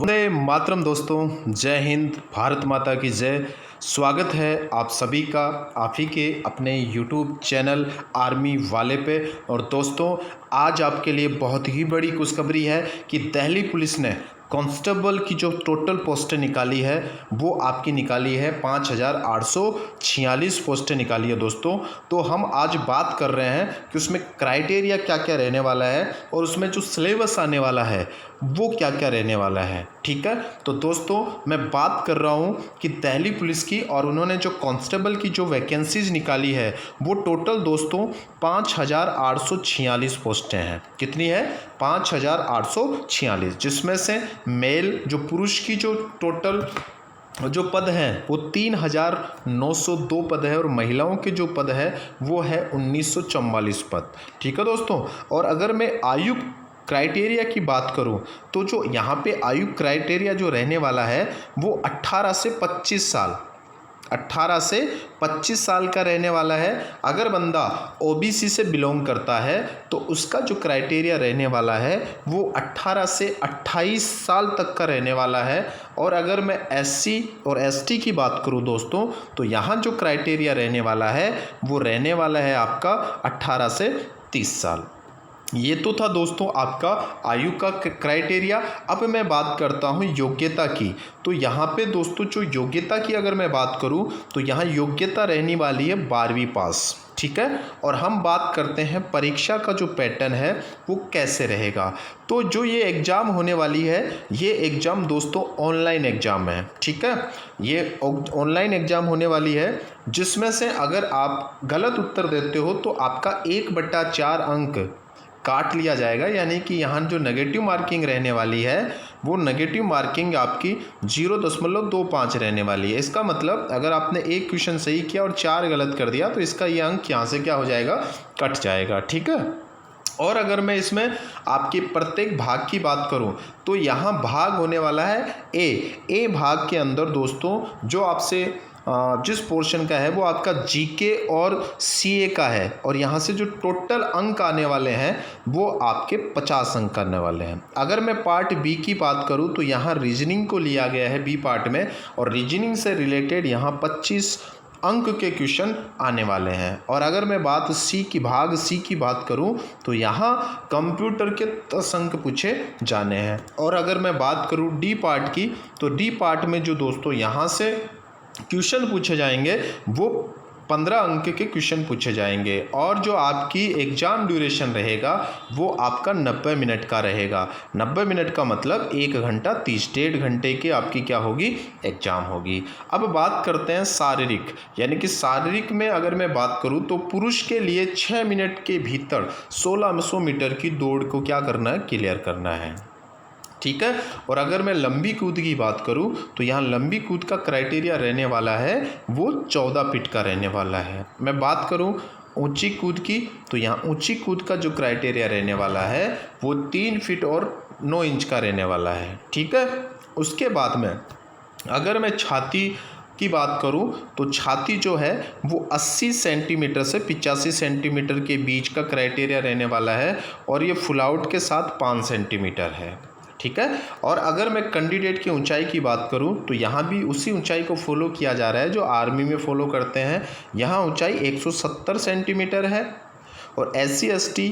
वंदे मातरम दोस्तों, जय हिंद, भारत माता की जय। स्वागत है आप सभी का आप ही के अपने यूट्यूब चैनल आर्मी वाले पे। और दोस्तों, आज आपके लिए बहुत ही बड़ी खुशखबरी है कि दिल्ली पुलिस ने कांस्टेबल की जो टोटल पोस्टें निकाली है वो आपकी निकाली है 5,846 पोस्टें निकाली है दोस्तों। तो हम आज बात कर रहे हैं कि उसमें क्राइटेरिया क्या क्या रहने वाला है और उसमें जो सिलेबस आने वाला है वो क्या क्या रहने वाला है। ठीक है, तो दोस्तों मैं बात कर रहा हूँ कि दिल्ली पुलिस की, और उन्होंने जो कांस्टेबल की जो वैकेंसीज निकाली है वो टोटल दोस्तों 5,846 पोस्टें हैं। कितनी है? 5,846, जिसमें से मेल जो पुरुष की जो टोटल जो पद हैं वो 3,902 पद है और महिलाओं के जो पद है वो है 1,944 पद। ठीक है दोस्तों, और अगर मैं आयु क्राइटेरिया की बात करूं तो जो यहाँ पे आयु क्राइटेरिया जो रहने वाला है वो 18 से 25 साल 18 से 25 साल का रहने वाला है। अगर बंदा ओबीसी से बिलोंग करता है तो उसका जो क्राइटेरिया रहने वाला है वो 18 से 28 साल तक का रहने वाला है। और अगर मैं एससी और एसटी की बात करूं दोस्तों तो यहाँ जो क्राइटेरिया रहने वाला है वो रहने वाला है आपका 18 से 30 साल। ये तो था दोस्तों आपका आयु का क्राइटेरिया। अब मैं बात करता हूँ योग्यता की। तो यहाँ पे दोस्तों जो योग्यता की अगर मैं बात करूँ तो यहाँ योग्यता रहने वाली है 12वीं पास। ठीक है, और हम बात करते हैं परीक्षा का जो पैटर्न है वो कैसे रहेगा। तो जो ये एग्ज़ाम होने वाली है ये एग्ज़ाम दोस्तों ऑनलाइन एग्ज़ाम है। ठीक है, ये ऑनलाइन एग्ज़ाम होने वाली है, जिसमें से अगर आप गलत उत्तर देते हो तो आपका 1/4 अंक काट लिया जाएगा। यानी कि यहाँ जो नेगेटिव मार्किंग रहने वाली है वो नेगेटिव मार्किंग आपकी 0.25 रहने वाली है। इसका मतलब अगर आपने एक क्वेश्चन सही किया और 4 गलत कर दिया तो इसका ये अंक यहाँ से क्या हो जाएगा, कट जाएगा। ठीक है, और अगर मैं इसमें आपके प्रत्येक भाग की बात करूं तो यहाँ भाग होने वाला है ए भाग के अंदर दोस्तों जो आपसे जिस पोर्शन का है वो आपका जीके और सीए का है, और यहाँ से जो टोटल अंक आने वाले हैं वो आपके 50 अंक करने वाले हैं। अगर मैं पार्ट बी की बात करूँ तो यहाँ रीजनिंग को लिया गया है बी पार्ट में, और रीजनिंग से रिलेटेड यहाँ 25 अंक के क्वेश्चन आने वाले हैं। और अगर मैं बात भाग सी की बात करूं तो यहाँ कंप्यूटर के 10 अंक पूछे जाने हैं। और अगर मैं बात करूं डी पार्ट की तो डी पार्ट में जो दोस्तों यहाँ से क्वेश्चन पूछे जाएंगे वो 15 अंक के क्वेश्चन पूछे जाएंगे। और जो आपकी एग्ज़ाम ड्यूरेशन रहेगा वो आपका 90 मिनट का रहेगा। 90 मिनट का मतलब 1 घंटा 30, 1.5 घंटे की आपकी क्या होगी, एग्ज़ाम होगी। अब बात करते हैं शारीरिक, यानी कि शारीरिक में अगर मैं बात करूं तो पुरुष के लिए 6 मिनट के भीतर 1600 मीटर की दौड़ को क्या करना है, क्लियर करना है। ठीक है, और अगर मैं लंबी कूद की बात करूं तो यहाँ लंबी कूद का क्राइटेरिया रहने वाला है वो 14 फीट का रहने वाला है। मैं बात करूं ऊंची कूद की तो यहाँ ऊंची कूद का जो क्राइटेरिया रहने वाला है वो 3 फीट और 9 इंच का रहने वाला है। ठीक है, उसके बाद में अगर मैं छाती की बात करूं तो छाती जो है वो 80 सेंटीमीटर से 85 सेंटीमीटर के बीच का क्राइटेरिया रहने वाला है, और ये फुल आउट के साथ 5 सेंटीमीटर है। ठीक है, और अगर मैं कैंडिडेट की ऊंचाई की बात करूं तो यहाँ भी उसी ऊंचाई को फॉलो किया जा रहा है जो आर्मी में फॉलो करते हैं। यहाँ ऊंचाई 170 सेंटीमीटर है, और SC ST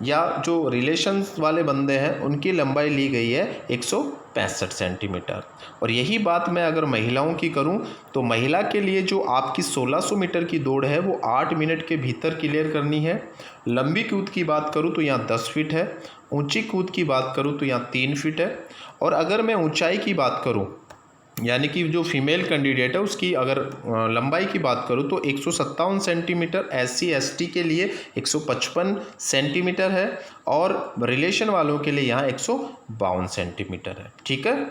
या जो रिलेशंस वाले बंदे हैं उनकी लंबाई ली गई है 165 सेंटीमीटर। और यही बात मैं अगर महिलाओं की करूं तो महिला के लिए जो आपकी 1600 मीटर की दौड़ है वो 8 मिनट के भीतर क्लियर करनी है। लंबी कूद की बात करूं तो यहाँ 10 फीट है, ऊंची कूद की बात करूं तो यहाँ 3 फीट है। और अगर मैं ऊंचाई की बात करूं यानी कि जो फीमेल कैंडिडेट है उसकी अगर लंबाई की बात करूं तो 157 सेंटीमीटर, SC ST के लिए 155 सेंटीमीटर है, और रिलेशन वालों के लिए यहाँ 152 सेंटीमीटर है। ठीक है,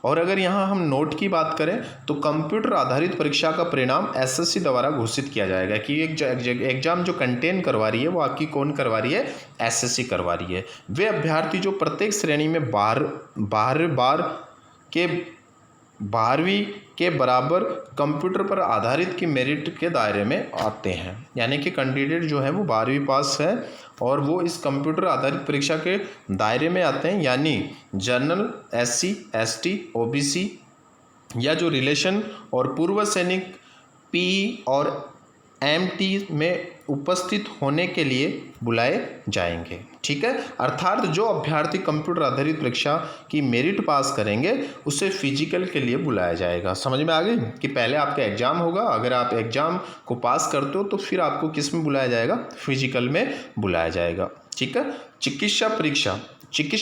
और अगर यहाँ हम नोट की बात करें तो कंप्यूटर आधारित परीक्षा का परिणाम SSC द्वारा घोषित किया जाएगा कि एग्जाम जो कंटेन करवा रही है वो आपकी कौन करवा रही है, SSC करवा रही है। वे अभ्यर्थी जो प्रत्येक श्रेणी में बार के 12वीं के बराबर कंप्यूटर पर आधारित की मेरिट के दायरे में आते हैं। यानी कि कैंडिडेट जो है वो 12वीं पास है और वो इस कंप्यूटर आधारित परीक्षा के दायरे में आते हैं। यानी जनरल, SC, ST, OBC या जो रिलेशन और पूर्व सैनिक PE और MT में उपस्थित होने के लिए बुलाए जाएंगे। ठीक है, अर्थात जो अभ्यर्थी कंप्यूटर आधारित परीक्षा की मेरिट पास करेंगे उसे फिजिकल के लिए बुलाया जाएगा। समझ में आ गई कि पहले आपका एग्जाम होगा, अगर आप एग्जाम को पास करते हो तो फिर आपको किस में बुलाया जाएगा, फिजिकल में बुलाया जाएगा। ठीक है, चिकित्सा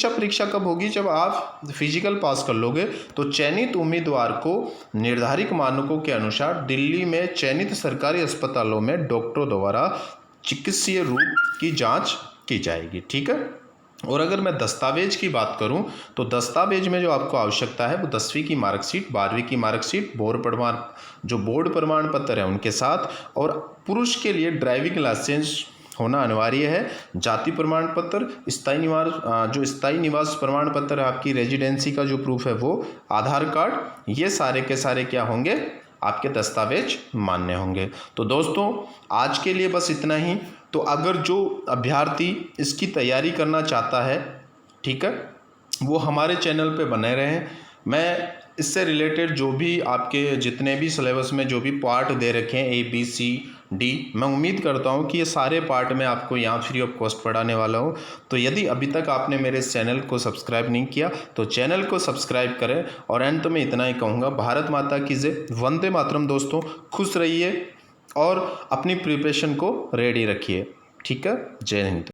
परीक्षा कब होगी, जब आप फिजिकल पास कर लोगे तो चयनित उम्मीदवार को निर्धारित मानकों के अनुसार दिल्ली में चयनित सरकारी अस्पतालों में डॉक्टरों द्वारा चिकित्सीय रूप की जांच की जाएगी। ठीक है, और अगर मैं दस्तावेज की बात करूं तो दस्तावेज में जो आपको आवश्यकता है वो 10वीं की मार्कशीट, 12वीं की मार्कशीट, बोर्ड प्रमाण पत्र है उनके साथ, और पुरुष के लिए ड्राइविंग लाइसेंस होना अनिवार्य है, जाति प्रमाण पत्र, स्थायी निवास प्रमाण पत्र है आपकी रेजिडेंसी का जो प्रूफ है वो, आधार कार्ड, ये सारे के सारे क्या होंगे, आपके दस्तावेज मान्य होंगे। तो दोस्तों आज के लिए बस इतना ही। तो अगर जो अभ्यर्थी इसकी तैयारी करना चाहता है, ठीक है, वो हमारे चैनल पे बने रहें। मैं इससे रिलेटेड जो भी आपके जितने भी सिलेबस में जो भी पार्ट दे रखे हैं ABCD, मैं उम्मीद करता हूँ कि ये सारे पार्ट मैं आपको यहाँ फ्री ऑफ कॉस्ट पढ़ाने वाला हूँ। तो यदि अभी तक आपने मेरे इस चैनल को सब्सक्राइब नहीं किया तो चैनल को सब्सक्राइब करें। और अंत में इतना ही कहूँगा, भारत माता की जय, वंदे मातरम। दोस्तों खुश रहिए और अपनी प्रिपरेशन को रेडी रखिए। ठीक है, जय हिंद।